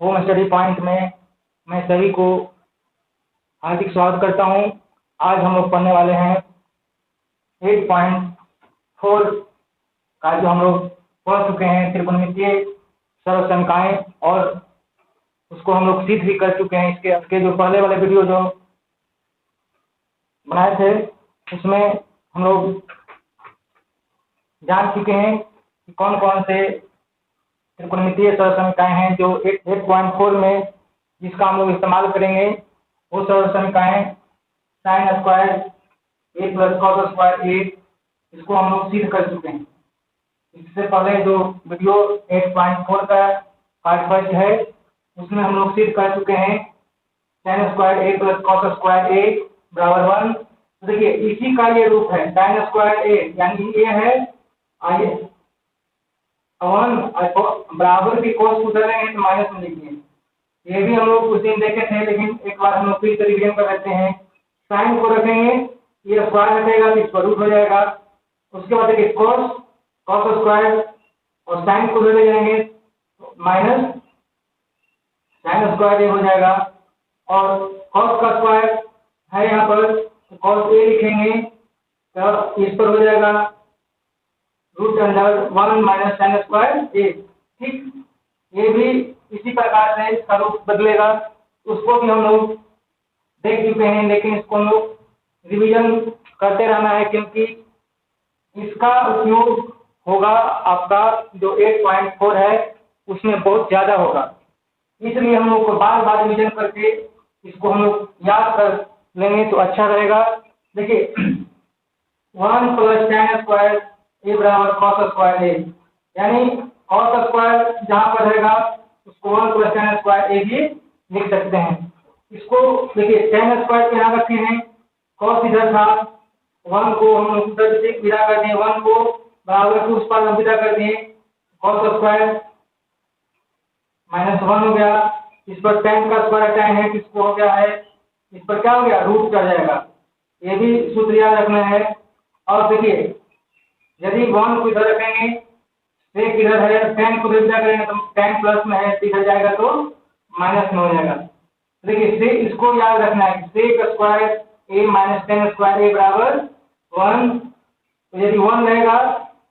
Home study point में मैं सभी को हार्दिक स्वागत करता हूं। आज हम लोग पढ़ने वाले हैं 8.4 का जो हम लोग पढ़ चुके हैं त्रिकोणमितीय सरल संख्याएं, और उसको हम लोग सिद्ध भी कर चुके हैं। इसके जो पहले वाले वीडियो जो बनाए थे उसमें हम लोग जान चुके हैं कि कौन कौन से त्रिकोणमितीय सरल संख्याएं हैं जो 8.4 में जिसका हम लोग इस्तेमाल करेंगे। वो सरल संख्याएं साइन स्क्वायर ए प्लस कॉस स्क्वायर ए, इसको हम लोग सिद्ध कर चुके हैं। इससे पहले जो वीडियो 8.4 का पार्ट फर्स्ट है उसमें हम लोग सिद्ध कर चुके हैं साइन स्क्वायर ए प्लस कॉस स्क्वायर ए बराबर 1। तो देखिए इसी का ये रूप है साइन स्क्वायर ए, यानी ए है आइए 1 बराबर की कॉस उधर रहेंगे तो माइनस में लिखिए। ये भी हम लोग उस दिन देखे थे, लेकिन एक बार हम लोग फिर से रिवीजन कर लेते हैं। साइन को रखेंगे, ये स्क्वायर हटेगा तो इसका रूट हो जाएगा। उसके बाद देखिए कॉस स्क्वायर और साइन को ले जाएंगे माइनस साइन स्क्वायर ए हो जाएगा, और कॉस का स्क्वायर है यहाँ पर तो कॉस ए लिखेंगे तो इस पर हो जाएगा root under 1 minus sine square A. ठीक, ये भी इसी प्रकार से इसका रूप बदलेगा, उसको भी हम लोग देख चुके हैं, लेकिन इसको हम लोग रिवीजन करते रहना है क्योंकि इसका उपयोग होगा आपका जो 8.4 है उसमें बहुत ज़्यादा होगा। इसलिए हम लोग को बार बार रिवीजन करके इसको हम लोग याद कर लेंगे तो अच्छा रहेगा। देखिए 1 प्लस साइन स्क्वायर ए बराबर कॉस स्क्वायर ए, यानी कॉस स्क्वायर जहाँ पर रहेगा उसको 1 प्लस साइन स्क्वायर ए भी लिख सकते हैं। इसको देखिए साइन स्क्वायर यहाँ रखे हैं, कॉस इधर था, 1 को हम उधर से विदा कर दिए, 1 को बराबर उस पर हम विदा कर दिए, कॉस स्क्वायर -1 हो गया। इस पर tan का स्क्वायर tan है, किसको हो गया है, इस पर क्या हो गया रूट चढ़ जाएगा। ये भी सूत्र याद रखना है। और देखिए यदि 1 को इधर रखेंगे, सेक इधर है, tan को विदा करेंगे तो tan प्लस में है, इधर जाएगा तो माइनस में हो जाएगा। देखिए से इसको याद रखना है, सेक स्क्वायर ए माइनस tan स्क्वायर ए बराबर 1। तो यदि 1 रहेगा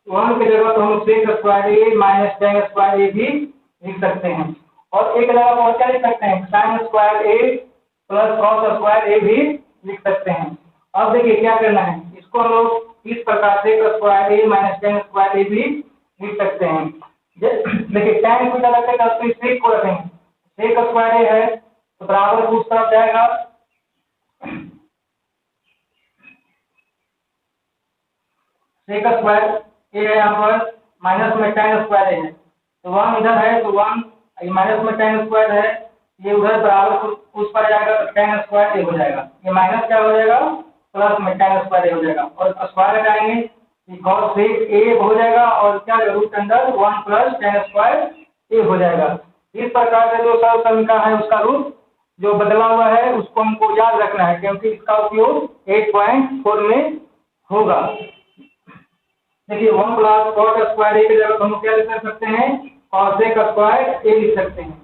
1 की जगह तो हम सेक स्क्वायर ए माइनस tan स्क्वायर ए भी लिख सकते हैं, और एक जगह पर क्या लिख सकते हैं साइन स्क्वायर ए प्लस कॉस स्क्वायर ए भी लिख सकते हैं। अब देखिए क्या करना है, इसको हम लोग इस प्रकार से स्क्वायर ए माइनस tan स्क्वायर ए भी लिख सकते हैं। देखिए tan को इधर रखेगा तो सेक को रखेंगे, सेक स्क्वायर ए है तो बराबर उस तरफ जाएगा, सेक स्क्वायर ए है यहाँ पर, माइनस में tan स्क्वायर ए है तो 1 इधर है तो 1 माइनस में tan स्क्वायर है, ये उधर बराबर उस पर जाएगा तो tan स्क्वायर ए हो जाएगा। ये माइनस क्या हो जाएगा प्लस में tan स्क्वायर ए हो जाएगा, और स्क्वायर हटाएंगे cos सेक ए हो जाएगा, और क्या root under 1 plus tan square A हो जाएगा। इस प्रकार से जो सरल संख्या है उसका रूप जो बदला हुआ है उसको हमको याद रखना है, क्योंकि इसका उपयोग 8.4 में होगा। देखिए 1 प्लस cos स्क्वायर ए की जगह हम क्या लिख सकते हैं cos सेक स्क्वायर ए लिख सकते हैं।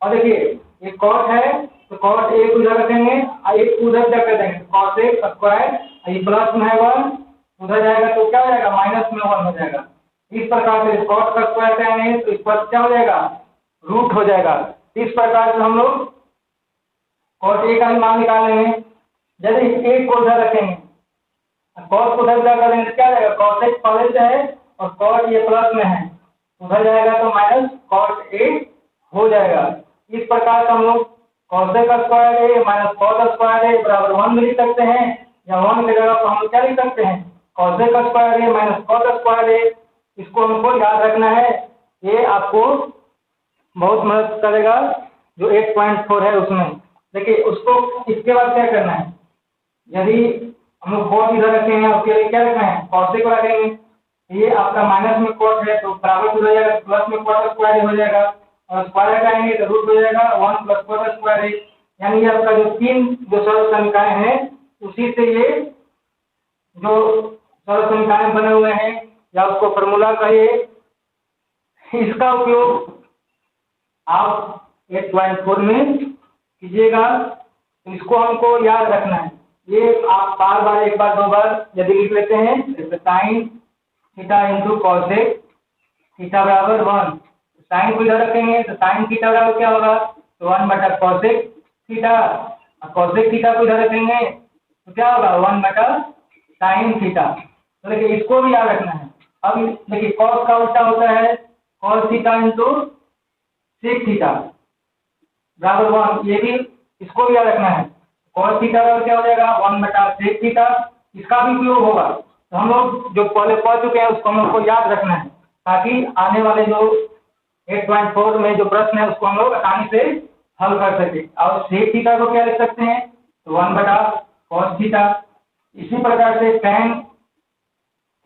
और देखिए ये cos है तो cos ए को इधर रखेंगे और एक उधर कर देंगे cos सेक स्क्वायर, ये प्लस में है 1 उधर जाएगा तो क्या हो जाएगा माइनस में 1 हो जाएगा। इस प्रकार से cos का स्क्वायर करेंगे तो इस पर क्या हो जाएगा रूट हो जाएगा। इस प्रकार से हम लोग cos ए का मान निकालेंगे। यदि ए को उधर रखेंगे cos को उधर कर देंगे क्या जाएगा cos ए पहले से है और cos ये प्लस में है, उधर जाएगा तो माइनस cos ए हो जाएगा। इस प्रकार से हम लोग cos ए का स्क्वायर ए माइनस cos स्क्वायर ए बराबर 1 में लिख सकते हैं, या 1 की जगह पर हम क्या लिख सकते हैं cos ए का स्क्वायर ए माइनस cos स्क्वायर ए। इसको हमको याद रखना है, ये आपको बहुत मदद करेगा जो 8.4 है उसमें। देखिए उसको इसके बाद क्या करना है, यदि हम लोग cos इधर रखेंगे उसके लिए क्या रखना है cos ए को रखेंगे, ये आपका माइनस में cos है तो बराबर हो जाएगा प्लस में cos स्क्वायर हो जाएगा, और स्क्वायर हटाएंगे तो रूट हो जाएगा 1 प्लस cos स्क्वायर है। यानी ये आपका जो 3 जो सरल संख्याएं हैं उसी से ये जो सरल संख्याएं बने हुए हैं, या उसको फॉर्मूला कहिए, इसका उपयोग आप 8.4 में कीजिएगा। तो इसको हमको याद रखना है। ये आप बार बार एक बार दो बार यदि लिख लेते हैं जैसे sine theta into cosec theta बराबर 1। साइन को इधर रखेंगे तो साइन थीटा बराबर क्या होगा, तो 1 बटा कॉसेक थीटा, और कॉसेक थीटा को इधर रखेंगे तो क्या होगा 1 बटा साइन थीटा। तो देखिए इसको भी याद रखना है। अब देखिए कॉस का उल्टा होता है cos theta into sec theta बराबर 1। ये भी इसको भी याद रखना है। कॉस थीटा बराबर क्या हो जाएगा 1 बटा सेक थीटा। इसका भी उपयोग होगा। तो हम लोग जो पहले पढ़ चुके हैं उसको हम लोग को याद रखना है ताकि आने वाले जो 8.4 में जो प्रश्न है उसको हम लोग आसानी से हल कर सके। और सेक थीटा को क्या लिख सकते हैं, तो 1 बटा कॉस थीटा। इसी प्रकार से tan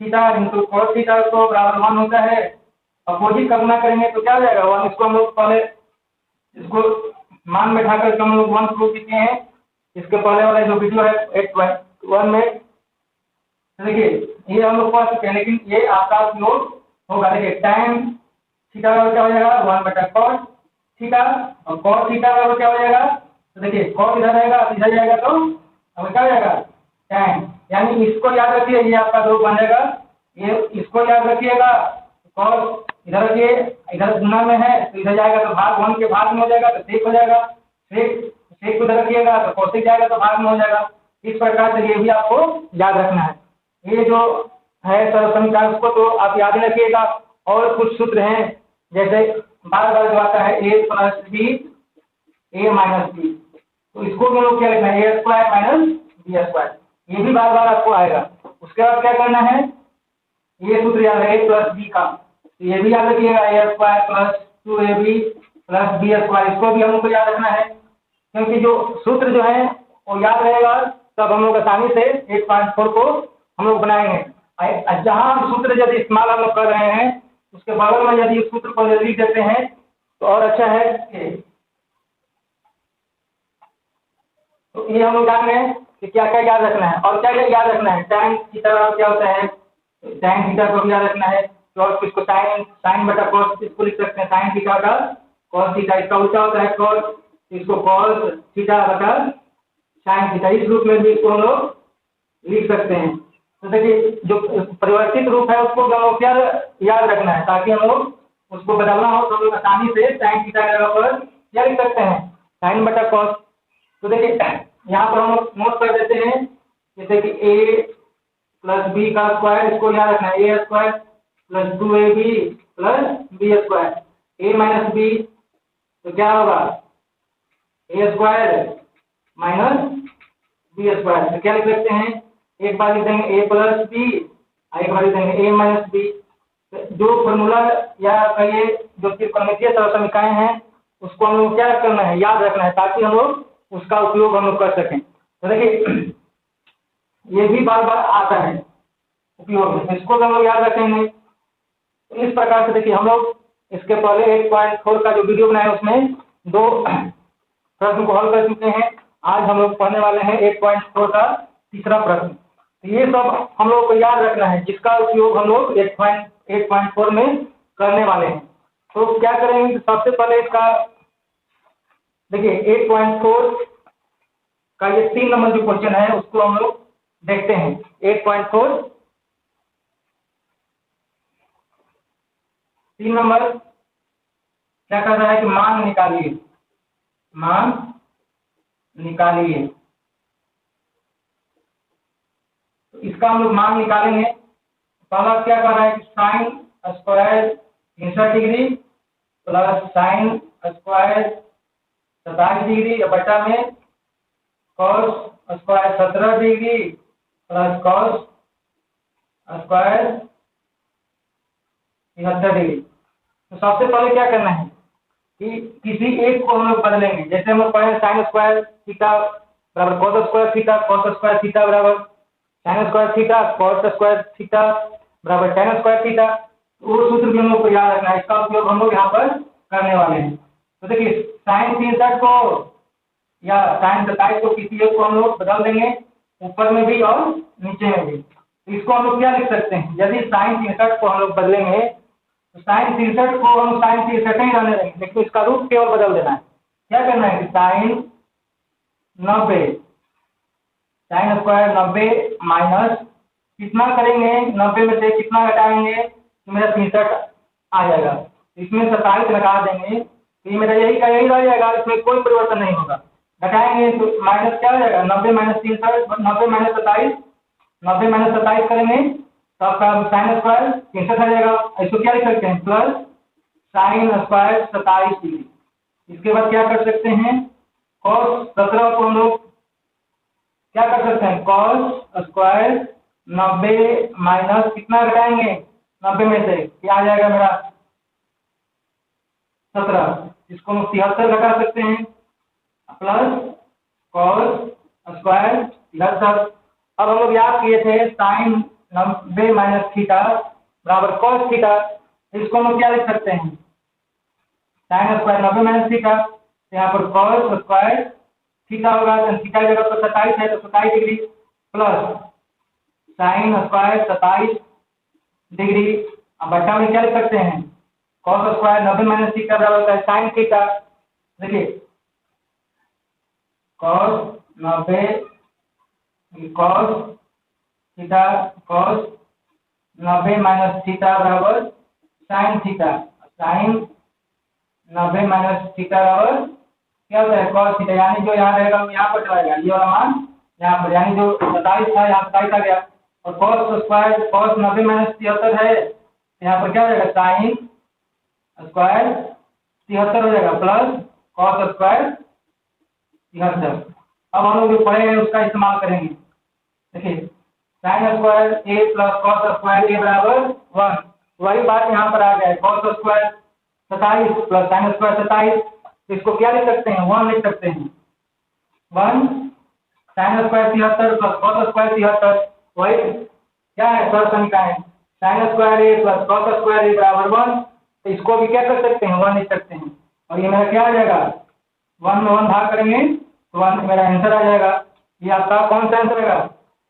theta into cos theta को बराबर 1 होता है। अपोजिट का गुना करेंगे तो क्या हो जाएगा 1। इसको हम लोग पहले इसको मान में उठा करके हम लोग 1 प्रूव किए हैं। इसके पहले वाला जो वीडियो है 8.1 में देखिए ये हम लोग पढ़ चुके हैं, लेकिन ये आपका उपयोग होगा। देखिए tan थीटा बराबर क्या हो जाएगा 1 बटा कॉस थीटा, और कॉस थीटा बराबर क्या हो जाएगा, तो देखिए कॉस इधर रहेगा इधर जाएगा तो अब क्या हो जाएगा tan। यानी इसको याद रखिए, ये आपका रूप बन जाएगा। ये इसको याद रखिएगा, कॉस इधर रखिए, इधर गुना में है तो इधर जाएगा तो भाग 1 के भाग में हो जाएगा तो सेक हो जाएगा। सेक को इधर रखिएगा तो कॉसेक जाएगा तो भाग में हो जाएगा। इस प्रकार से ये भी आपको याद रखना है। ये जो है सरल समीकरण उसको तो आप याद रखिएगा। और कुछ सूत्र हैं जैसे बार बार जो आता है a plus B a minus B, तो इसको भी लोग क्या लिखना है a square minus B square. ये भी बार बार आपको आएगा। उसके बाद क्या करना है, ये सूत्र याद है a प्लस बी का, तो ये भी याद रखिएगा a square plus 2ab plus B square. इसको भी हम लोग को याद रखना है क्योंकि जो सूत्र जो है वो याद रहेगा तब हम लोग आसानी से 8.4 को हम लोग बनाएंगे। जहाँ हम सूत्र यदि इस्तेमाल हम लोग कर रहे हैं उसके बगल में यदि सूत्र को लिख देते हैं तो और अच्छा है। तो ये हम लोग जान रहे हैं कि क्या क्या याद रखना है और क्या क्या याद रखना है। tan थीटा क्या होता है, tan थीटा को भी याद रखना है। तो और किसको साइन बटा कॉस इसको लिख सकते हैं साइन थीटा का कॉस थीटा। इसका उल्टा होता है कॉस, इसको कॉस थीटा बटा साइन थीटा। इस रूप में भी इसको हम लोग लिख सकते हैं। तो देखिए जो परिवर्तित रूप है उसको हम लोग क्या याद रखना है ताकि हम लोग उसको बदलना हो तो हम लोग आसानी से साइन थीटा के जगह पर क्या लिख सकते हैं साइन बटा कॉस। तो देखिए यहाँ पर हम लोग नोट कर देते हैं जैसे कि a प्लस बी का स्क्वायर, इसको याद रखना है a square plus 2ab plus B square. a minus B तो क्या होगा a square minus B square. तो क्या लिख सकते हैं, एक बार लिख देंगे a प्लस बी, एक बार लिख देंगे a माइनस बी। जो फॉर्मूला या कहिए जो त्रिकोणमितीय सरल समीकरण हैं उसको हम लोग क्या करना है याद रखना है ताकि हम लोग उसका उपयोग हम लोग कर सकें। तो देखिए ये भी बार बार आता है उपयोग में, इसको हम लोग याद रखेंगे। तो इस प्रकार से देखिए हम लोग इसके पहले 8.4 का जो वीडियो बनाया उसमें 2 प्रश्न को हल कर चुके हैं। आज हम लोग पढ़ने वाले हैं 8.4 का तीसरा प्रश्न। तो ये सब हम लोग को याद रखना है जिसका उपयोग हम लोग 8.4 में करने वाले हैं। तो क्या करेंगे, सबसे पहले इसका देखिए 8.4 का ये 3 नंबर जो क्वेश्चन है उसको हम लोग देखते हैं। 8.4 3 नंबर क्या कर रहा है कि मान निकालिए, मान निकालिए। तो इसका हम लोग मान निकालेंगे। पहला क्या कर रहा है कि sine square 63 degree plus sine square 27 degree या बटा में cos square 17 degree plus cos square 73 degree. तो सबसे पहले क्या करना है कि किसी एक को हम लोग बदलेंगे। जैसे हम लोग पढ़े साइन स्क्वायर थीटा बराबर cos square theta, cos square theta बराबर sine square theta, cos square theta बराबर tan स्क्वायर थीटा। वो सूत्र भी हम लोग को याद रखना है, इसका उपयोग हम लोग यहाँ पर करने वाले हैं। तो देखिए साइन 63 को या साइन 27 को किसी एक को हम लोग बदल देंगे, ऊपर में भी और नीचे में भी। तो इसको हम लोग क्या लिख सकते हैं, यदि साइन 63 को हम लोग बदलेंगे तो साइन 63 को हम साइन 63 ही रहने देंगे, लेकिन इसका रूप केवल बदल देना है। क्या करना है कि साइन 90 साइन स्क्वायर 90 माइनस कितना करेंगे, 90 में से कितना घटाएंगे तो मेरा 63 आ जाएगा। इसमें 27 लगा देंगे तो ये मेरा यही का यही रह जाएगा, इसमें कोई परिवर्तन नहीं होगा। घटाएंगे तो माइनस क्या हो जाएगा, 90 माइनस 63, 90 माइनस 27, 90 माइनस 27 करेंगे तो आपका साइन स्क्वायर 63 आ जाएगा। इसको क्या लिख सकते हैं, प्लस साइन स्क्वायर 27 डिग्री। इसके बाद क्या कर सकते हैं, कॉस 17 को हम लोग क्या कर सकते हैं, कॉस स्क्वायर 90 माइनस कितना घटाएंगे 90 में से क्या आ जाएगा मेरा 17, इसको हम 73 घटा सकते हैं, प्लस कॉस स्क्वायर 10। अब हम लोग याद किए थे साइन 90 माइनस थीटा बराबर कॉस थीटा, इसको हम लोग क्या लिख सकते हैं, साइन स्क्वायर 90 माइनस थीटा, यहाँ पर कॉस स्क्वायर थीटा होगा, थीटा की जगह पर 27 है तो 27 degree plus sine square 27 degree. अब बटा में क्या लिख सकते हैं, कॉस स्क्वायर 90 माइनस थीटा बराबर होता है साइन थीटा। देखिए cos 90 cos theta cos 90 minus theta बराबर sine theta, sine 90 minus theta बराबर क्या होता है कॉस थीटा, यानी जो यहाँ रहेगा यहाँ पर चलाएगा, ये वाला मान यहाँ पर, यानी जो 27 था यहाँ 27 आ गया, और कॉस स्क्वायर कॉस 90 माइनस 73 है यहाँ पर क्या हो जाएगा साइन स्क्वायर 73 हो जाएगा प्लस कॉस स्क्वायर 73। अब हम लोग जो पढ़े हैं उसका इस्तेमाल करेंगे। देखिए साइन स्क्वायर ए प्लस कॉस स्क्वायर ए बराबर 1, वही बात यहाँ पर आ गया है, cos square 27 plus sine square 27, इसको क्या लिख सकते हैं 1 लिख सकते हैं, 1 sine square 73 plus cos square 73, वही क्या है सरल समीकरण है, साइन स्क्वायर ए प्लस कॉस स्क्वायर ए बराबर 1, तो इसको भी क्या कर सकते हैं 1 लिख सकते हैं, और ये मेरा क्या आ जाएगा 1 में 1 भाग करेंगे तो 1 मेरा आंसर आ जाएगा। ये आपका कौन सा आंसर आएगा,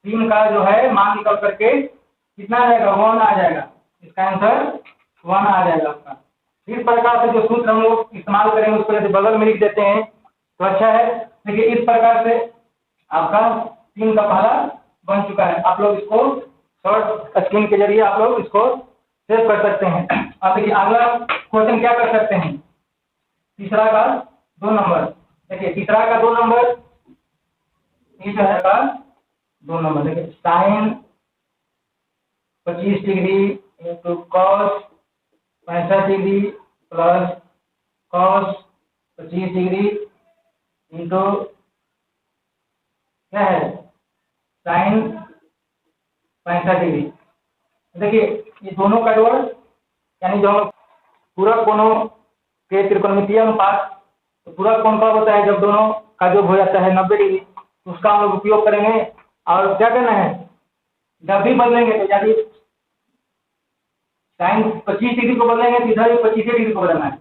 3 का जो है मान निकल करके कितना आ जाएगा 1 आ जाएगा, इसका आंसर 1 आ जाएगा आपका। इस प्रकार से जो सूत्र हम लोग इस्तेमाल करेंगे उसको यदि बगल में लिख देते हैं तो अच्छा है। देखिए इस प्रकार से आपका 3 का पहला बन चुका है, आप लोग इसको शॉर्ट स्क्रीन के जरिए आप लोग इसको सेव कर सकते हैं। अब देखिए अगला क्वेश्चन क्या कर सकते हैं, तीसरा का 2 नंबर। देखिए तीसरा का 2 नंबर, ये जो है का 2 नंबर, देखिए sine 25 degree into cos 65 degree plus cos 25 degree into क्या है साइन 65 डिग्री। देखिए ये दोनों का जोड़ यानी जो पूरक कोणों के त्रिकोणमितीय अनुपात, तो पूरक कोण कब होता है जब दोनों का योग हो जाता है 90 डिग्री, तो उसका हम लोग उपयोग करेंगे। और क्या करना है, जब भी बदलेंगे तो यदि साइन 25 डिग्री को बदलेंगे तो इधर भी 25 डिग्री को बदलना है,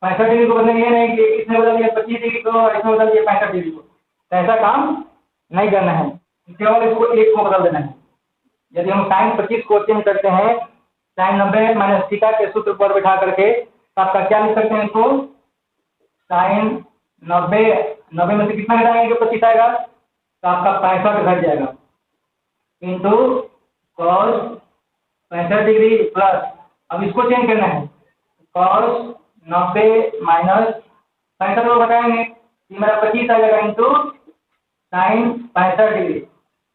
65 डिग्री को बदलेंगे, ये नहीं कि इसमें बदल दिया 25 डिग्री को इसमें बदल दिया 65 डिग्री को, तो ऐसा काम नहीं करना है, केवल इसको एक को बदल देना है। यदि हम साइन 25 को चेंज करते हैं साइन 90 माइनस थीटा के सूत्र पर बैठा करके, तो आपका क्या लिख सकते हैं इसको, साइन 90 में से कितना घटाएंगे 25 आएगा तो आपका 65 घट जाएगा इंटू कॉस 65 डिग्री प्लस, अब इसको चेंज करना है कॉस 90 माइनस 65 को घटाएंगे ये मेरा 25 आ जाएगा इंटू साइन 65 डिग्री।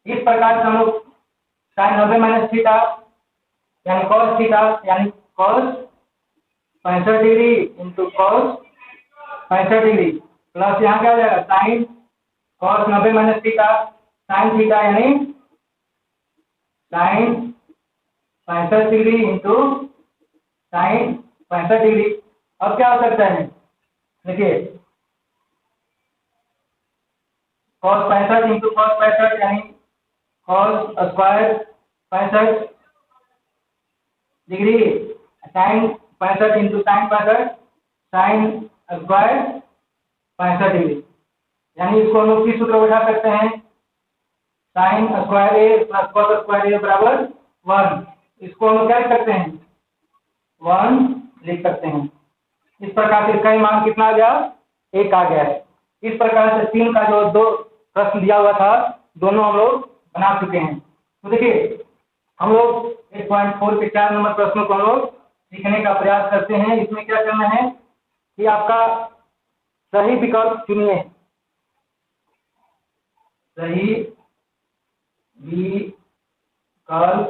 इस प्रकार से हम लोग साइन 90 माइनस थीटा यानी कॉस थीटा यानी cos 65 degree into cos 65 degree plus यहाँ क्या हो जाएगा sine cos 90 minus theta sine theta यानी sine 65 degree into sine 65 degree. अब क्या हो सकता है, देखिए कॉस 65 इंटू कॉस 65 यानी cos square 65 degree sine 65 into sine 65 sine square 65 degree, यानी इसको हम लोग किस सूत्र बैठा सकते हैं, साइन स्क्वायर ए प्लस कॉस स्क्वायर ए बराबर 1, इसको हम क्या लिख सकते हैं 1 लिख सकते हैं। इस प्रकार से इसका मान कितना आ गया 1 आ गया है। इस प्रकार से 3 का जो 2 प्रश्न दिया हुआ था दोनों हम लोग बना चुके हैं। तो देखिए हम लोग 8.4 के 4 नंबर प्रश्नों को हम लोग सीखने का प्रयास करते हैं। इसमें क्या करना है कि आपका सही विकल्प चुनिए, सही विकल्प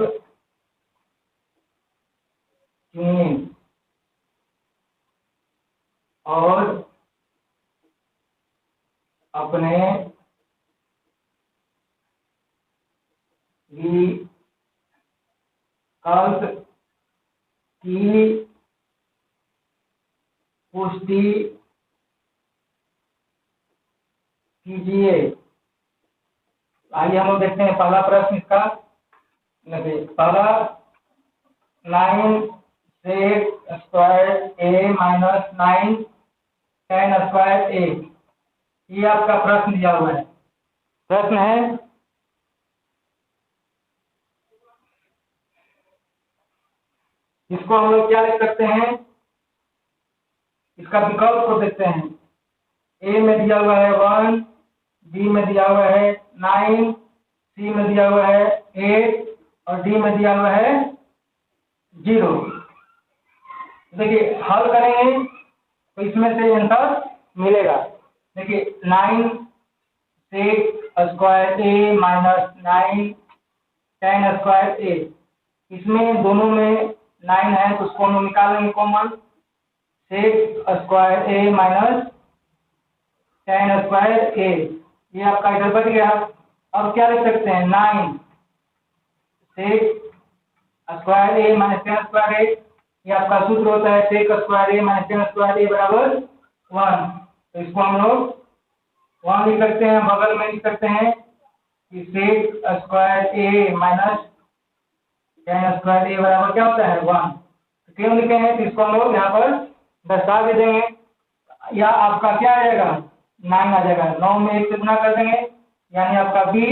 चुनिए और अपने विकल्प की पुष्टि कीजिए। आइए हम लोग देखते हैं पहला प्रश्न इसका। पहला 9 sec square a minus 9 tan square a, ये आपका प्रश्न दिया हुआ है। प्रश्न है इसको हम लोग क्या लिख सकते हैं, इसका विकल्प को देखते हैं। ए में दिया हुआ है 1, बी में दिया हुआ है 9, सी में दिया हुआ है 8 और डी में दिया हुआ है 0। देखिए हल करेंगे तो इसमें से आंसर मिलेगा। देखिए 9 sec square a minus 9 tan square a, इसमें दोनों में 9 है तो उसको हम निकालेंगे common. sec square a minus tan square a, ये आपका इधर बच गया। अब क्या लिख सकते हैं 9 sec square a minus tan square a, ये आपका सूत्र होता है sec square a minus tan square a बराबर 1। तो इसको हम लोग 1 लिख सकते हैं, बगल में लिख सकते हैं कि sec square a minus tan square a बराबर क्या होता है 1। तो क्यों लिखेंगे तो इसको हम लोग यहाँ पर दर्शा भी देंगे, या आपका क्या आ जाएगा 9 आ जाएगा। 9 में 1 से गुना कर देंगे यानी आपका बी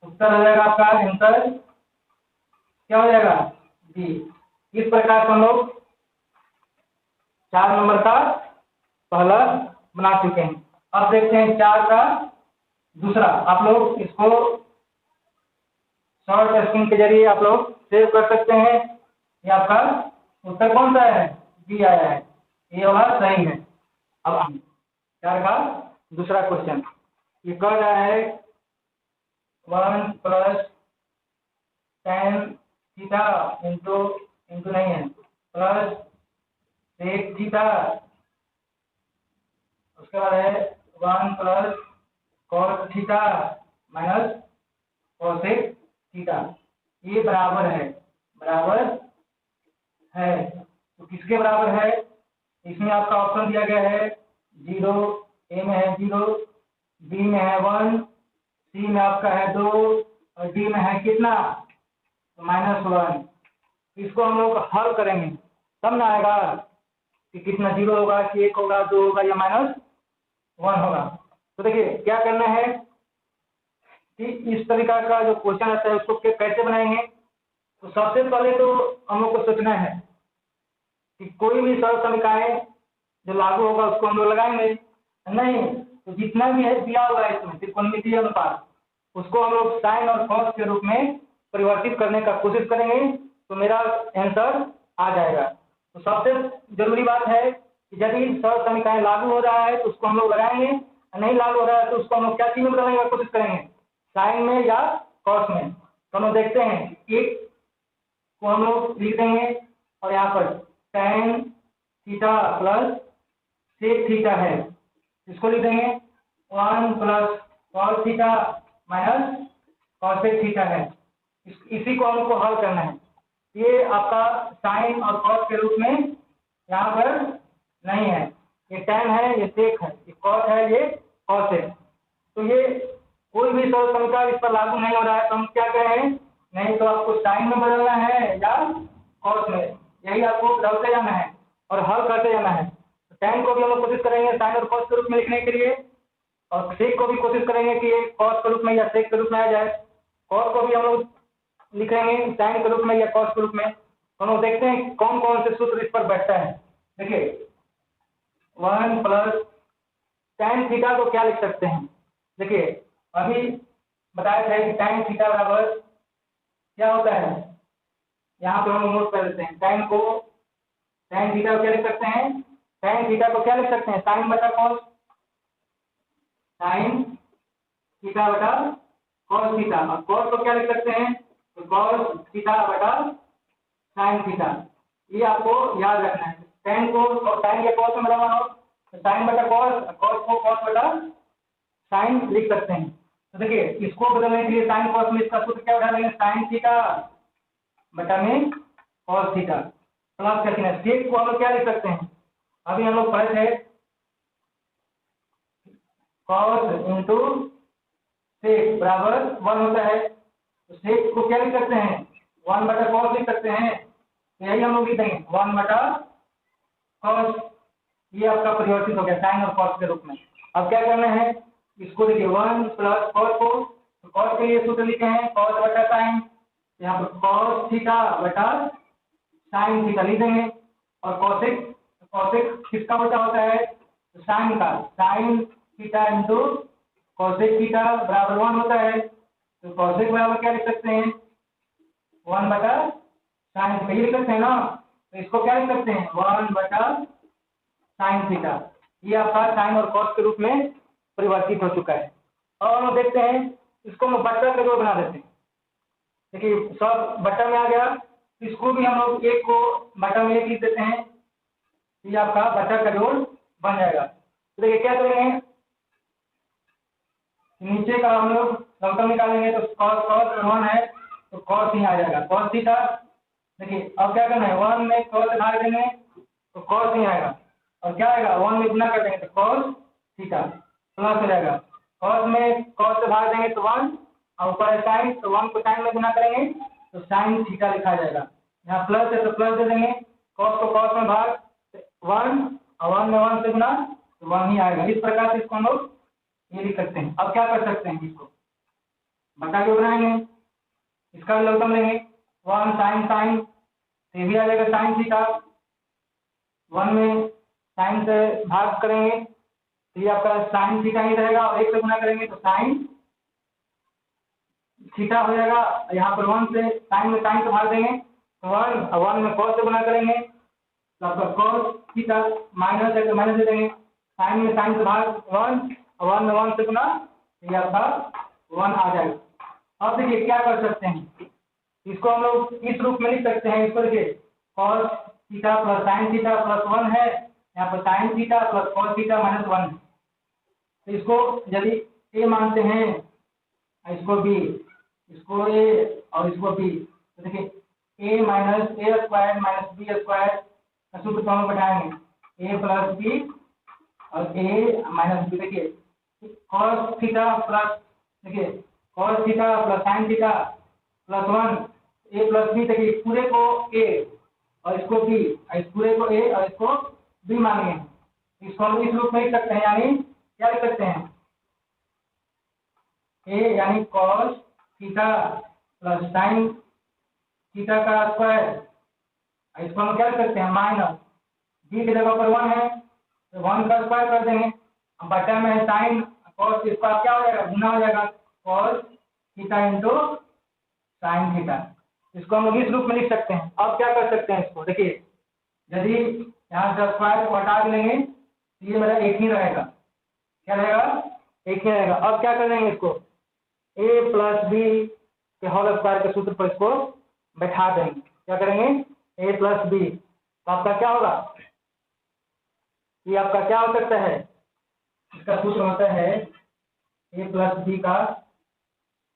उत्तर हो जाएगा। आपका आंसर क्या हो जाएगा बी। इस प्रकार से हम लोग 4 नंबर का पहला बना चुके हैं। अब देखते हैं 4 का दूसरा। आप लोग इसको शॉर्ट स्क्रीन के जरिए आप लोग सेव कर सकते हैं। ये आपका उत्तर कौन सा है, बी आया है, ये वाला सही है। अब 4 का दूसरा क्वेश्चन ये कह रहा है 1 प्लस tan थीटा इंटू नहीं है प्लस sec थीटा, उसके बाद है 1 plus cos theta minus cosec theta, ये बराबर है तो किसके बराबर है, इसमें आपका ऑप्शन दिया गया है 0, ए में है 0, बी में है 1, सी में आपका है 2 और डी में है कितना तो -1। इसको हम लोग हल करेंगे तब ना आएगा कि कितना 0 होगा कि 1 होगा 2 होगा या -1 होगा। तो देखिए क्या करना है कि इस तरीका का जो क्वेश्चन आता है उसको कैसे बनाएंगे। तो सबसे पहले तो हम लोग को सोचना है कि कोई भी सरल समीकरण जो लागू होगा उसको हम लोग लगाएंगे, नहीं तो जितना भी है दिया होगा इसमें त्रिकोणमितीय अनुपात उसको हम लोग साइन और कॉस के रूप में परिवर्तित करने का कोशिश करेंगे तो मेरा आंसर आ जाएगा। तो सबसे जरूरी बात है कि यदि सरल समीकरण लागू हो रहा है तो उसको हम लोग लगाएंगे, नहीं लागू हो रहा है तो उसको हम लोग क्या चीज में बदलने का कोशिश करेंगे, साइन में या कॉस में। तो हम लोग देखते हैं एक को हम लोग लिख देंगे और यहाँ पर tan theta plus sec theta है, इसको लिख देंगे 1 plus cos theta minus cosec theta है। इसी को हमको हल करना है। ये आपका साइन और कॉस के रूप में यहाँ पर नहीं है, ये tan है ये sec है, ये cos है ये cos है। तो ये कोई भी सरल समीकरण इस पर लागू नहीं हो रहा है तो हम क्या करें, नहीं तो आपको साइन में बदलना है या कॉस में, यही आपको बदलते जाना है और हल करते जाना है। तो tan को भी हम लोग कोशिश करेंगे साइन और कॉस के रूप में लिखने के लिए, और sec को भी कोशिश करेंगे कि ये कॉस के रूप में या sec के रूप में आ जाए। कॉस को भी हम लोग लिखेंगे साइन के रूप में या कॉस के रूप में। हम लोग देखते हैं कौन कौन से सूत्र इस पर बैठता है। देखिए 1 प्लस tan थीटा को क्या लिख सकते हैं? देखिए अभी बताया था कि tan थीटा बराबर क्या होता है, यहाँ पे हम नोट कर लेते हैं। tan थीटा को क्या लिख सकते हैं? tan थीटा को क्या लिख सकते हैं? साइन बटा कॉस, साइन थीटा बटा कॉस थीटा। और कॉस को क्या लिख सकते हैं? तो कॉस थीटा बटा साइन थीटा। ये आपको याद रखना है। tan को और साइन के कॉस में बदलना हो तो साइन बटा कॉस, कॉस को कॉस बटा साइन लिख सकते हैं। तो देखिए इसको बदलने के लिए साइन कॉस में इसका सूत्र क्या उठा लेंगे? साइन थीटा बटा में कॉस थीटा प्लस करके सेक को हम लोग क्या लिख सकते हैं? अभी हम लोग पढ़े थे कॉस इंटू सेक बराबर 1 होता है। तो सेक को क्या लिख सकते हैं? 1 बटा कॉस लिख सकते हैं। तो यही हम लोग लिख देंगे 1 बटा कॉस। ये आपका परिवर्तित हो गया साइन और कॉस के रूप में। अब क्या करना है? इसको देखिए 1 प्लस कॉस को, तो कॉस के लिए सूत्र लिखे हैं कॉस बटा साइन। यहाँ पर कॉस थीटा बटा साइन थीटा लिख देंगे। और कॉसेक किसका बटा होता है? तो साइन का, sine theta into cosec theta बराबर 1 होता है। तो कॉसेक बराबर क्या लिख सकते हैं? 1 बटा साइन थीटा लिख सकते हैं ना। तो इसको क्या लिख सकते हैं? 1 बटा साइन थीटा। ये आपका साइन और कॉस के रूप में परिवर्तित हो चुका है। और हम देखते हैं इसको हम बट्टा का जोड़ बना देते हैं। देखिए सब बट्टा में आ गया, इसको भी हम लोग एक को बट्टा में एक लिख देते हैं। ये आपका बट्टा का जोड़ बन जाएगा। तो देखिए क्या करेंगे, नीचे का हम लोग लमसम निकालेंगे तो cos 1 है तो cos ही आ जाएगा, cos थीटा। देखिए अब क्या करना है? 1 में cos से भाग देंगे तो cos ही आएगा। और क्या आएगा? 1 में गुना कर देंगे तो cos थीटा प्लस हो जाएगा। cos में cos से भाग देंगे तो 1 और ऊपर है sin, तो 1 को sin में गुना करेंगे तो sin थीटा लिखा जाएगा। यहाँ प्लस है तो प्लस दे देंगे, cos को cos में भाग 1 और 1 में 1 से गुना तो 1 ही आएगा। इस प्रकार से इसको हम लोग ये लिख सकते हैं। अब क्या कर सकते हैं? इसको बटा जो बनाएंगे, इसका भी लमसम लेंगे 1 साइन साइन, ये भी आ जाएगा साइन थीटा। 1 में साइन से भाग करेंगे तो ये आपका साइन थीटा ही रहेगा और 1 से गुना करेंगे तो साइन थीटा हो जाएगा। यहाँ पर 1 से साइन में साइन से भाग देंगे तो 1 और 1 में कॉस से गुना करेंगे तो आपका कॉस थीटा माइनस है तो माइनस दे देंगे। साइन में साइन से भाग 1 और 1 में 1 से गुना तो ये आपका 1 आ जाएगा। अब देखिए क्या कर सकते हैं, इसको हम लोग इस रूप में लिख सकते हैं। इसको देखिए cos theta plus sign theta plus 1 है, यहाँ पर sign theta plus cos theta minus 1 है। तो इसको यदि ए मानते हैं, इसको बी, इसको ए और इसको बी, तो देखिए ए माइनस ए स्क्वायर माइनस बी स्क्वायर का सूत्र तो हम बैठाएंगे ए प्लस बी और ए माइनस बी। देखिए कॉस थीटा प्लस, देखिए cos theta plus sign theta plus 1 ए प्लस बी। देखिए पूरे को ए और इसको बी, इस पूरे को ए और इसको बी मानेंगे। इसको हम इस रूप में लिख सकते हैं, यानी क्या लिख सकते हैं? ए यानी cos theta plus sine theta का स्क्वायर, इसको हम क्या लिख सकते हैं? माइनस बी की जगह पर 1 है तो 1 का स्क्वायर कर देंगे। अब बटा में है साइन कॉस, इसका क्या हो जाएगा? गुना हो जाएगा cos theta into sine theta. इसको हम लोग इस रूप में लिख सकते हैं। अब क्या कर सकते हैं इसको? देखिए यदि यहाँ से स्क्वायर को हटा देंगे तो ये मेरा एक ही रहेगा। क्या रहेगा? एक ही रहेगा। अब क्या कर देंगे इसको? ए प्लस बी के होल स्क्वायर के सूत्र पर इसको बैठा देंगे। क्या करेंगे? ए प्लस बी, तो आपका क्या होगा? ये आपका क्या हो सकता है? इसका सूत्र होता है ए प्लस बी का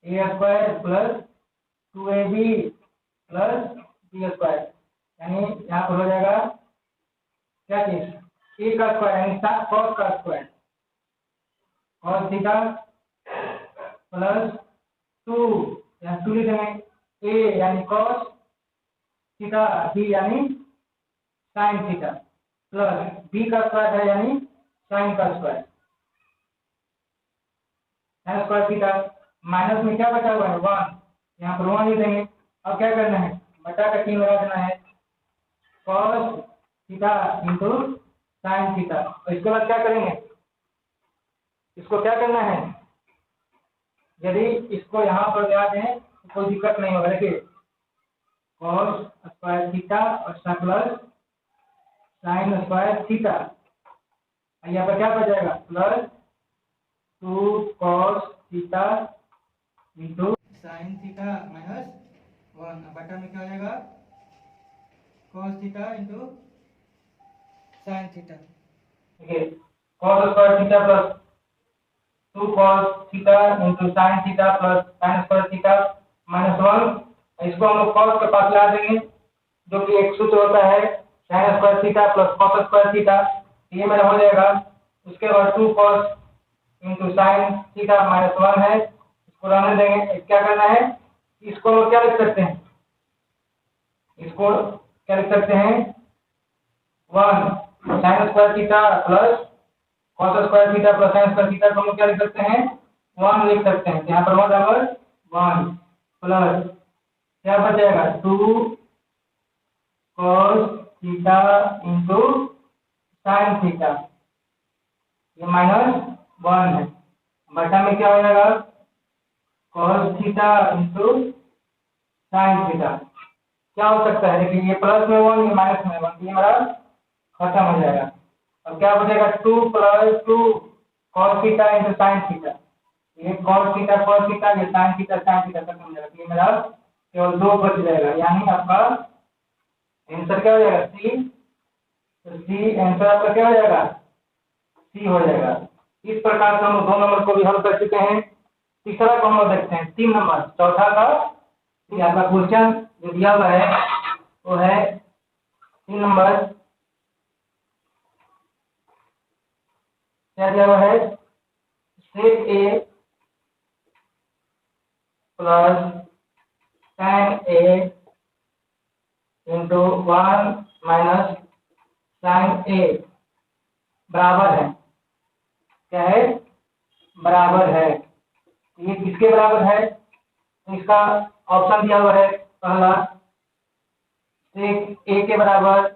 A square plus 2ab plus B square, यानी यहाँ पर हो जाएगा क्या चीज? ए का स्क्वायर यानी कॉस का स्क्वायर, कॉस थीटा प्लस 2, यहाँ 2 लिख देंगे, ए यानी कॉस थीटा, बी यानी साइन थीटा प्लस बी का स्क्वायर है यानी साइन का स्क्वायर, स्क्वायर थीटा माइनस में क्या बचा हुआ है? 1, यहाँ पर 1 लिख देंगे। अब क्या करना है? बटा का चिन्ह लगा देना है cos theta into sine theta. और इसके बाद क्या करेंगे? इसको क्या करना है, यदि इसको यहाँ पर लगा दें तो कोई दिक्कत नहीं होगा। देखिए कॉस स्क्वायर थीटा और प्लस साइन स्क्वायर थीटा, यहाँ पर क्या बच जाएगा plus 2 cos theta into sine theta minus 1 बटा में क्या हो जाएगा cos theta into sine theta. देखिए cos square theta plus 2 cos theta into sine theta plus sine square theta minus 1, इसको हम लोग कॉस के पास ला देंगे जो कि एक सूत्र होता है sign square theta plus cos square theta, ये मेरा हो जाएगा। उसके बाद 2 cos into sine theta minus 1 है, इसको रहने देंगे। क्या करना है, इसको लोग क्या लिख सकते हैं, इसको क्या लिख सकते हैं 1 sign square theta plus cos square theta plus sine square theta को हम क्या लिख सकते हैं 1 लिख सकते हैं। यहाँ पर 1 बराबर 1 प्लस क्या बचेगा 2 cos theta into sine theta, ये माइनस 1 है, बटा में क्या हो जाएगा cos theta into sine theta. क्या हो सकता है, देखिए ये प्लस में 1 ये माइनस में 1, ये हमारा खत्म हो जाएगा। अब क्या बचेगा 2 plus 2 cos theta into sine theta, ये कॉस थीटा ये साइन थीटा खत्म हो जाएगा, ये मेरा केवल 2 बच जाएगा, यानी आपका आंसर क्या हो जाएगा सी। तो सी आंसर आपका क्या हो जाएगा सी हो जाएगा। इस प्रकार से हम 2 नंबर को भी हल कर चुके हैं। तीसरा को हम लोग देखते हैं 3 नंबर, चौथा का आपका क्वेश्चन जो दिया हुआ है वो है 3 नंबर, क्या दिया हुआ है सेक ए प्लस tan ए इंटू 1 माइनस साइन ए बराबर है, क्या है बराबर है। ये किसके बराबर है, तो इसका ऑप्शन दिया हुआ है पहला सेक ए के बराबर,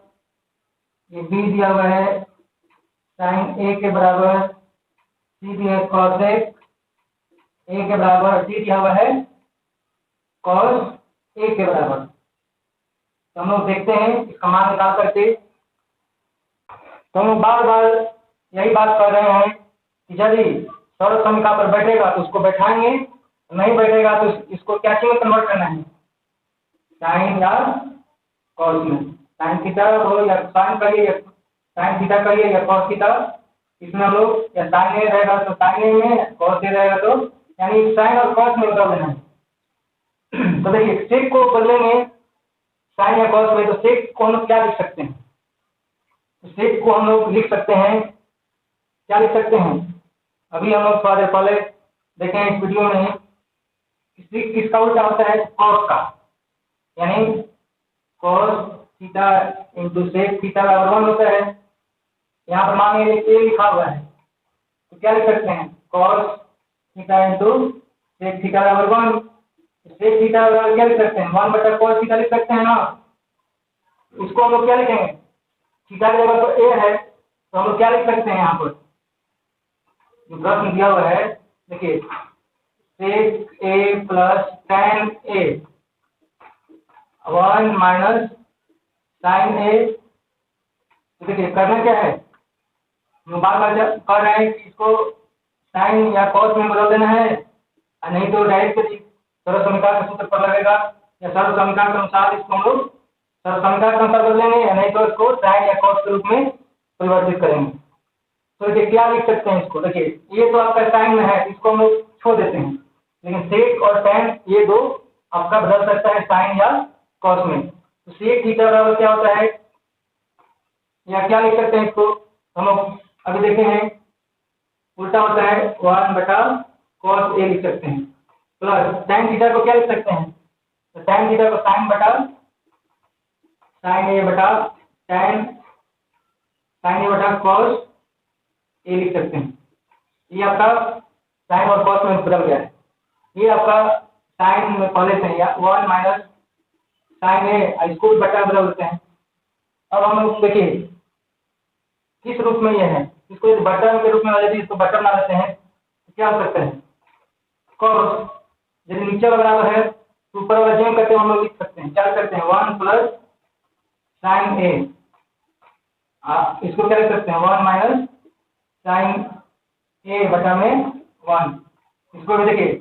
ये बी दिया हुआ है साइन ए के बराबर, सी दिया है कॉसेक ए के बराबर, डी दिया हुआ है कॉस ए के बराबर। तो हम लोग देखते हैं इसका मान निकाल करके। तो हम लोग बार बार यही बात कर रहे हैं कि यदि सरल समीकरण पर बैठेगा तो उसको बैठाएंगे, नहीं बैठेगा तो इसको क्या में कन्वर्ट करना है साइन या कॉस में, साइन थीटा हो या साइन करिए या साइन थीटा करिए या कॉस थीटा, इसमें हम लोग या साइन ए रहेगा तो साइन ए में, कॉस ए रहेगा तो यानी साइन और कॉस में बदल देना है। तो देखिए सेक को बदलेंगे साइन या कॉस में, तो सेक को हम लोग क्या लिख सकते हैं, तो सेक को हम लोग लिख सकते हैं, क्या लिख सकते हैं, अभी हम लोग थोड़ा देर पहले देखें इस वीडियो में किसका उल्टा होता है कॉस का, यानी cos theta into sec theta बराबर 1 होता है। यहाँ पर मान लीजिए ए लिखा हुआ है तो क्या लिख सकते हैं cos theta into sec theta बराबर 1, सेक थीटा बराबर क्या लिख सकते हैं 1 बटा कॉस थीटा लिख सकते हैं ना। इसको हम लोग क्या लिखेंगे, थीटा की जगह तो ए है तो हम लोग क्या लिख सकते हैं, यहाँ पर जो प्रश्न दिया हुआ है देखिए सेक ए प्लस tan ए 1 माइनस साइन ए। देखिए करना क्या है, हम बार बार कर रहे हैं कि इसको साइन या कॉस में बदल देना है, और नहीं तो डायरेक्ट सरल समीकरण के सूत्र पर लगेगा, या सरल समीकरण के अनुसार इसको हम लोग सरल समीकरण के अनुसार बदलेंगे, या नहीं तो इसको साइन या कॉस के रूप में परिवर्तित करेंगे। तो देखिए क्या लिख सकते हैं इसको, देखिए ये तो आपका साइन में है, इसको हम लोग छोड़ देते हैं, लेकिन सेक और tan ये दो आपका बदल सकता है साइन या कॉस में। तो सेक थीटा बराबर क्या होता है, या क्या लिख सकते हैं इसको हम लोग अभी देखे हैं, उल्टा होता है 1 बटा कॉस ए लिख सकते हैं, प्लस tan थीटा को क्या लिख सकते हैं, तो tan थीटा को साइन बटा साइन ए बटा tan साइन ए बटा कॉस ए लिख सकते हैं। ये आपका साइन और कॉस में बदल गया है, ये आपका साइन में पहले से या 1 माइनस साइन ए, इसको बटा बदल देते हैं। अब हम लोग देखिए किस रूप में ये है, इसको यदि बटन के रूप में यदि इसको बटन बना देते हैं क्या हो सकता है cos, यदि नीचे वाला बराबर है तो ऊपर वाला जेम करते हम लोग लिख सकते हैं, क्या लिख सकते हैं 1 प्लस साइन ए, इसको क्या लिख सकते हैं 1 माइनस साइन ए बटा में 1, इसको भी देखिए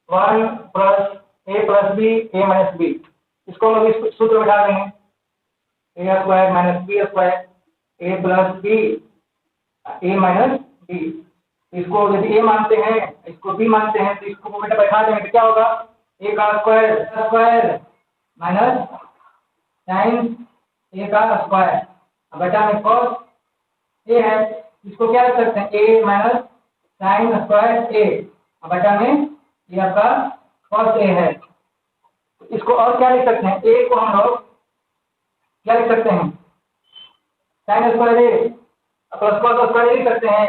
1 प्लस ए प्लस बी ए माइनस बी, इसको हम लोग इस सूत्र में डाल देंगे ए स्क्वायर माइनस बी स्क्वायर ए प्लस बी ए माइनस बी, इसको यदि ए मानते हैं इसको बी मानते हैं तो इसको बेटा बैठा देंगे तो क्या होगा ए का स्क्वायर माइनस साइन ए का स्क्वायर बटा में cos ए है, इसको क्या लिख सकते हैं ए माइनस साइन स्क्वायर ए बटा में ये आपका cos ए है, इसको और क्या लिख सकते हैं ए को हम लोग क्या लिख सकते हैं साइन स्क्वायर ए प्लस cos स्क्वायर लिख सकते हैं,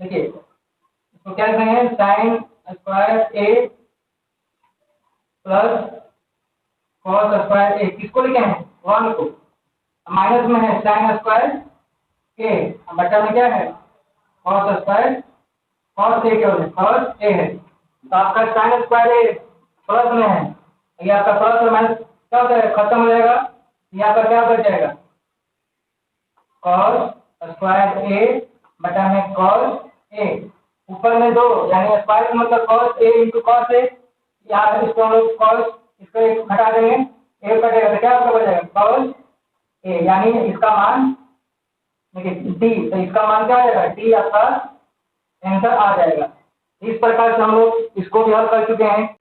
देखिए इसको क्या लिखते हैं साइन स्क्वायर ए प्लस cos स्क्वायर ए, किसको लिखे हैं 1 को, माइनस में है साइन स्क्वायर ए बटा में क्या है cos स्क्वायर cos ए, क्या होता है cos ए है, तो आपका साइन स्क्वायर ए प्लस में है, ये आपका प्लस और माइनस क्या होता है खत्म हो जाएगा, ये आपका क्या बच जाएगा cos स्क्वायर ए बटा में cos ए, ऊपर में 2 यानी स्क्वायर मतलब cos ए इंटू cos ए, यहाँ इसको हम लोग cos इसको एक घटा देंगे ए कटेगा तो क्या आपका बच जाएगा cos ए, यानी इसका मान देखिए डी, तो इसका मान क्या आ जाएगा डी आपका आंसर आ जाएगा। इस प्रकार से हम लोग इसको भी हल कर चुके हैं।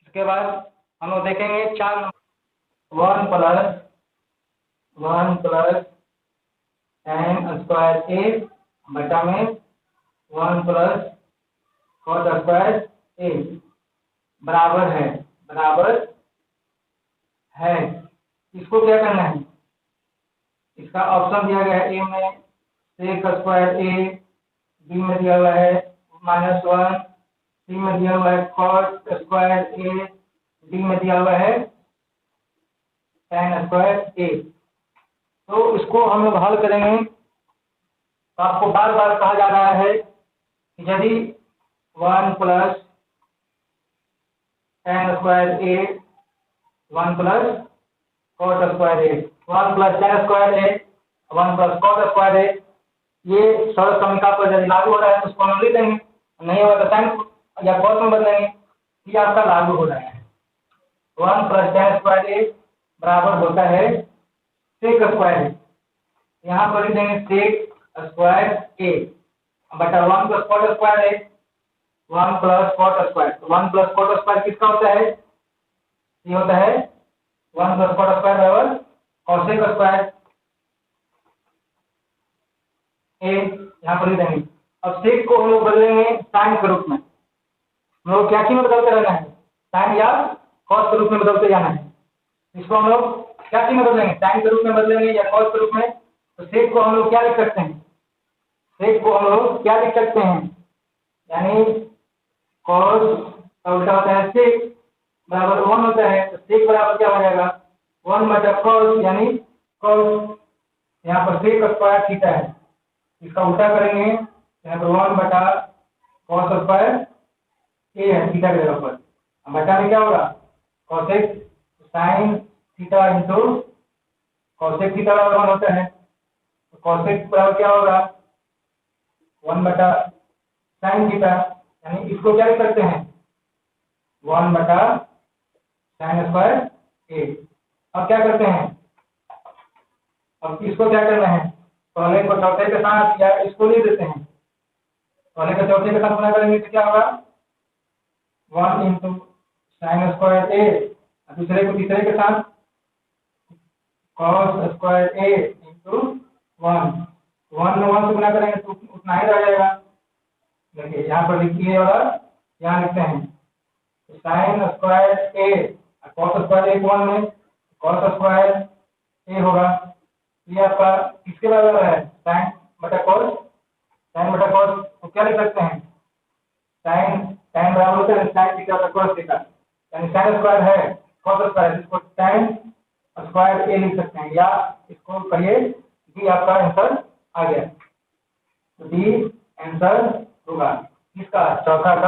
इसके बाद हम लोग देखेंगे 4 1 प्लस साइन स्क्वायर ए बटा में 1 प्लस cos स्क्वायर ए बराबर है, इसको क्या करना है, इसका ऑप्शन दिया गया है ए में सेक स्क्वायर ए, बी में दिया हुआ है -1, सी में दिया हुआ है cos स्क्वायर ए, डी में दिया हुआ है साइन स्क्वायर ए। तो इसको हम लोग हल करेंगे तो आपको बार बार कहा जा रहा है कि यदि 1 प्लस साइन स्क्वायर ए 1 प्लस cos स्क्वायर ए 1 प्लस साइन स्क्वायर ए 1 प्लस cos स्क्वायर ए, ये सरल समीकरण पर यदि लागू हो रहा है तो उसको हम लिख देंगे, नहीं होगा तो साइन या cos में बदलेंगे, ये आपका लागू हो रहा है 1 प्लस साइन स्क्वायर ए बराबर होता है सेक स्क्वायर ए, यहाँ पर लिख देंगे सेक स्क्वायर ए बटा 1 प्लस cos स्क्वायर ए 1 plus cos square, 1 plus cos square किसका होता है, ये होता है 1 प्लस cos स्क्वायर बराबर cosec स्क्वायर ए, यहाँ पर लिख देंगे। अब सेक को हम लोग बदलेंगे साइन के रूप में, हम लोग क्या में बदलते रहना है साइन या cos के रूप में बदलते जाना है, इसको हम लोग क्या में बदलेंगे साइन के रूप में बदलेंगे या cos के रूप में, तो सेक को हम लोग क्या लिख सकते हैं, सेक को हम लोग क्या लिख सकते हैं यानी cos का उल्टा होता है सेक बराबर 1 होता है, तो सेक बराबर क्या हो जाएगा 1 बटा cos यानी cos, यहाँ पर सेक स्क्वायर थीटा है, इसका उल्टा करेंगे यहाँ पर 1 बटा cos स्क्वायर ए है थीटा के जगह पर, बटा में क्या होगा cosec sine theta into cosec theta बराबर 1 होता है, तो cosec बराबर क्या होगा 1 बटा साइन थीटा, यानी इसको क्या लिख सकते हैं 1 बटा साइन स्क्वायर ए। अब क्या करते हैं, अब इसको क्या करना है, पहले को चौथे के साथ या इसको ले देते हैं, पहले को चौथे के साथ गुणा करेंगे तो क्या होगा 1 इंटू साइन स्क्वायर ए, दूसरे को तीसरे के साथ cos स्क्वायर ए इंटू 1 में 1 से गुणा करेंगे तो उतना ही रह जाएगा, देखिए यहाँ पर लिखिए और यहाँ लिखते हैं साइन स्क्वायर ए cos स्क्वायर ए 1 में cos स्क्वायर ए होगा, ये आपका किसके बराबर है साइन बटा cos, साइन बटा cos तो क्या लिख सकते हैं साइन बराबर होता है साइन थीटा बटा cos थीटा, यानी साइन स्क्वायर है cos स्क्वायर, इसको साइन स्क्वायर ए लिख सकते हैं, या इसको करिए डी आपका आंसर आ गया। तो डी आंसर होगा इसका चौथा का